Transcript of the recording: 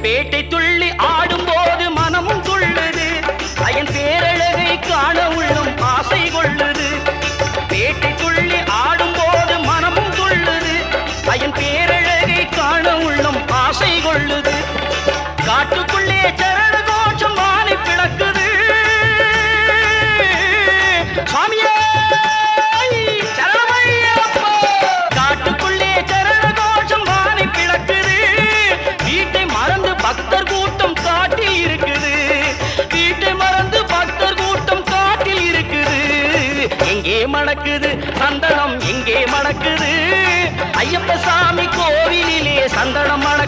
பேட்டை துள்ளி ஆடும்போது மனமும் துள்ளுது அயன் பேரழகை காண உள்ளம் ஆசை கொள்ளுது பேட்டை துள்ளி ஆடும்போது மனமும் துள்ளுது அயன் பேரழகை காண உள்ளம் ஆசை கொள்ளுது காட்டுக்குள்ளே சரண கோஷம் வானை பிளக்குது சுவாமியே பக்தர் கூட்டம் காட்டில் இருக்குது வீட்டை மறந்து பக்தர் கூட்டம் காட்டில் இருக்குது எங்கே மணக்குது சந்தனம் எங்கே மணக்குது ஐயப்ப சாமி கோவிலிலே சந்தனம் மணக்குது